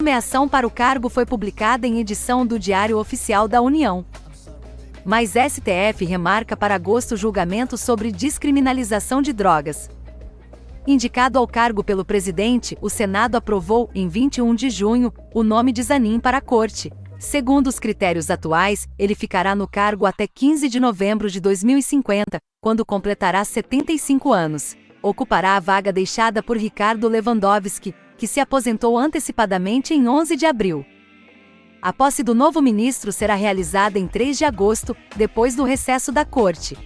nomeação para o cargo foi publicada em edição do Diário Oficial da União. Mas STF remarca para agosto julgamento sobre descriminalização de drogas. Indicado ao cargo pelo presidente, o Senado aprovou, em 21 de junho, o nome de Zanin para a corte. Segundo os critérios atuais, ele ficará no cargo até 15 de novembro de 2050, quando completará 75 anos. Ocupará a vaga deixada por Ricardo Lewandowski, que se aposentou antecipadamente em 11 de abril. A posse do novo ministro será realizada em 3 de agosto, depois do recesso da corte.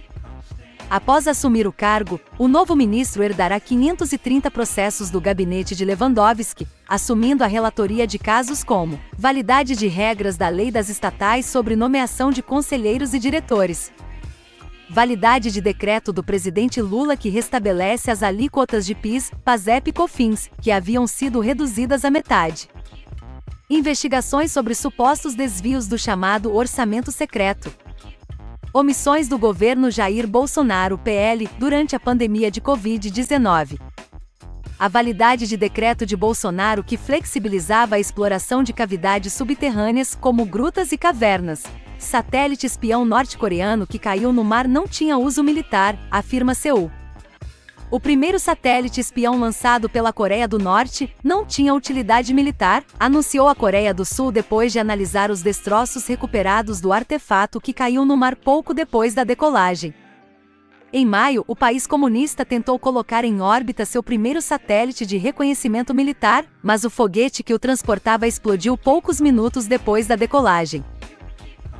Após assumir o cargo, o novo ministro herdará 530 processos do gabinete de Lewandowski, assumindo a relatoria de casos como validade de regras da lei das estatais sobre nomeação de conselheiros e diretores, validade de decreto do presidente Lula que restabelece as alíquotas de PIS, PASEP e COFINS, que haviam sido reduzidas à metade, investigações sobre supostos desvios do chamado orçamento secreto, omissões do governo Jair Bolsonaro (PL) durante a pandemia de Covid-19. A validade de decreto de Bolsonaro que flexibilizava a exploração de cavidades subterrâneas como grutas e cavernas. Satélite espião norte-coreano que caiu no mar não tinha uso militar, afirma Seul. O primeiro satélite espião lançado pela Coreia do Norte não tinha utilidade militar, anunciou a Coreia do Sul depois de analisar os destroços recuperados do artefato que caiu no mar pouco depois da decolagem. Em maio, o país comunista tentou colocar em órbita seu primeiro satélite de reconhecimento militar, mas o foguete que o transportava explodiu poucos minutos depois da decolagem.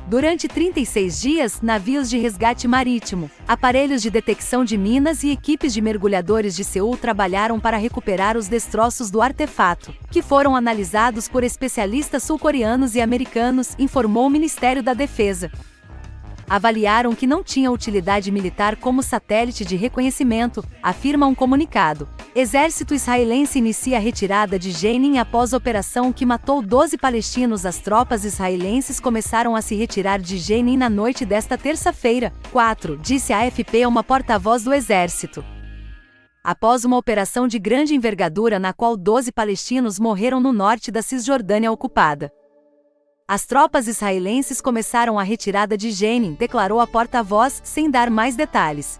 Durante 36 dias, navios de resgate marítimo, aparelhos de detecção de minas e equipes de mergulhadores de Seul trabalharam para recuperar os destroços do artefato, que foram analisados por especialistas sul-coreanos e americanos, informou o Ministério da Defesa. Avaliaram que não tinha utilidade militar como satélite de reconhecimento, afirma um comunicado. Exército israelense inicia a retirada de Jenin após operação que matou 12 palestinos. As tropas israelenses começaram a se retirar de Jenin na noite desta terça-feira, 4, disse a AFP uma porta-voz do Exército. Após uma operação de grande envergadura na qual 12 palestinos morreram no norte da Cisjordânia ocupada. As tropas israelenses começaram a retirada de Jenin, declarou a porta-voz, sem dar mais detalhes.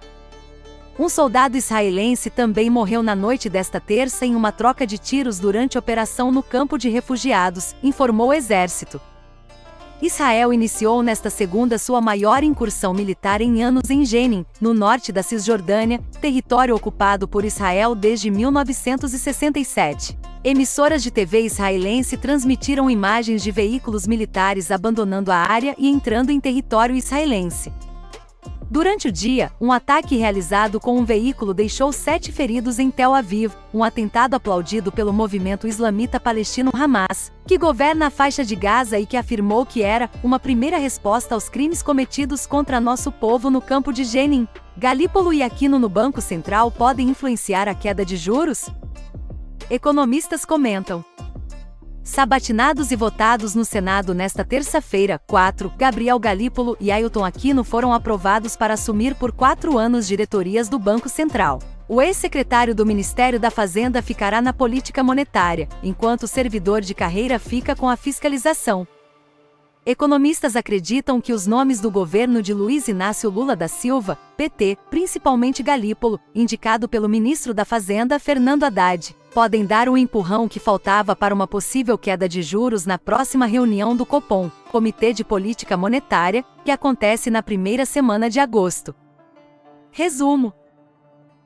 Um soldado israelense também morreu na noite desta terça em uma troca de tiros durante operação no campo de refugiados, informou o Exército. Israel iniciou nesta segunda sua maior incursão militar em anos em Jenin, no norte da Cisjordânia, território ocupado por Israel desde 1967. Emissoras de TV israelense transmitiram imagens de veículos militares abandonando a área e entrando em território israelense. Durante o dia, um ataque realizado com um veículo deixou 7 feridos em Tel Aviv, um atentado aplaudido pelo movimento islamita palestino Hamas, que governa a faixa de Gaza e que afirmou que era uma primeira resposta aos crimes cometidos contra nosso povo no campo de Jenin. Galípolo e Aquino no Banco Central podem influenciar a queda de juros? Economistas comentam. Sabatinados e votados no Senado nesta terça-feira, 4, Gabriel Galípolo e Ailton Aquino foram aprovados para assumir por 4 anos diretorias do Banco Central. O ex-secretário do Ministério da Fazenda ficará na política monetária, enquanto o servidor de carreira fica com a fiscalização. Economistas acreditam que os nomes do governo de Luiz Inácio Lula da Silva, PT, principalmente Galípolo, indicado pelo ministro da Fazenda Fernando Haddad, podem dar o empurrão que faltava para uma possível queda de juros na próxima reunião do Copom, Comitê de Política Monetária, que acontece na primeira semana de agosto. Resumo: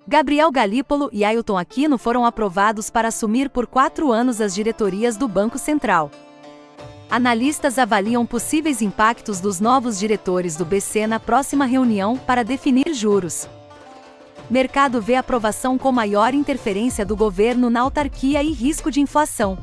Gabriel Galípolo e Ailton Aquino foram aprovados para assumir por 4 anos as diretorias do Banco Central. Analistas avaliam possíveis impactos dos novos diretores do BC na próxima reunião para definir juros. Mercado vê aprovação com maior interferência do governo na autarquia e risco de inflação.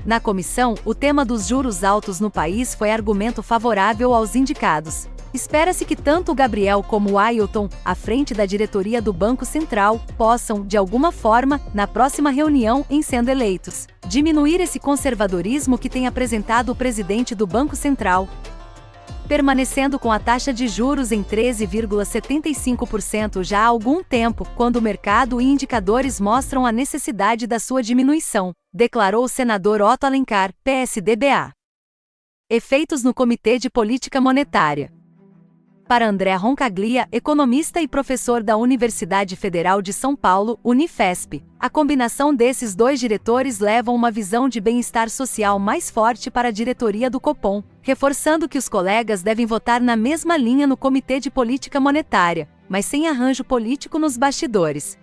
Na comissão, o tema dos juros altos no país foi argumento favorável aos indicados. Espera-se que tanto o Gabriel como o Ailton, à frente da diretoria do Banco Central, possam, de alguma forma, na próxima reunião, em sendo eleitos, diminuir esse conservadorismo que tem apresentado o presidente do Banco Central. permanecendo com a taxa de juros em 13,75% já há algum tempo, quando o mercado e indicadores mostram a necessidade da sua diminuição, declarou o senador Otto Alencar, PSDBA. Efeitos no Comitê de Política Monetária. Para André Roncaglia, economista e professor da Universidade Federal de São Paulo, Unifesp, a combinação desses dois diretores leva uma visão de bem-estar social mais forte para a diretoria do Copom, reforçando que os colegas devem votar na mesma linha no Comitê de Política Monetária, mas sem arranjo político nos bastidores.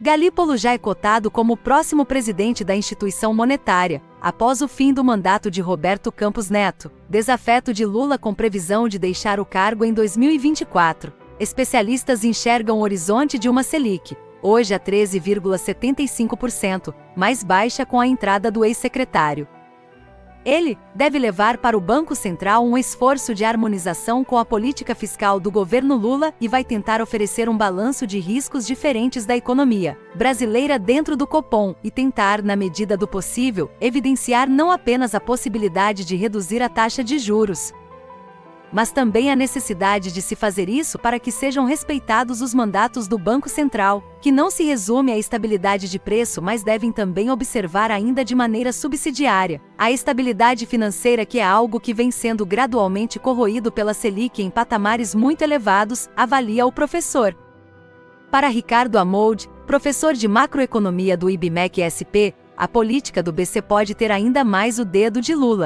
Galípolo já é cotado como o próximo presidente da instituição monetária, após o fim do mandato de Roberto Campos Neto, desafeto de Lula com previsão de deixar o cargo em 2024. Especialistas enxergam o horizonte de uma Selic, hoje a 13,75%, mais baixa com a entrada do ex-secretário. Ele deve levar para o Banco Central um esforço de harmonização com a política fiscal do governo Lula e vai tentar oferecer um balanço de riscos diferentes da economia brasileira dentro do Copom e tentar, na medida do possível, evidenciar não apenas a possibilidade de reduzir a taxa de juros, mas também a necessidade de se fazer isso para que sejam respeitados os mandatos do Banco Central, que não se resume à estabilidade de preço, mas devem também observar ainda de maneira subsidiária a estabilidade financeira, que é algo que vem sendo gradualmente corroído pela Selic em patamares muito elevados, avalia o professor. Para Ricardo Amold, professor de macroeconomia do IBMEC-SP, a política do BC pode ter ainda mais o dedo de Lula.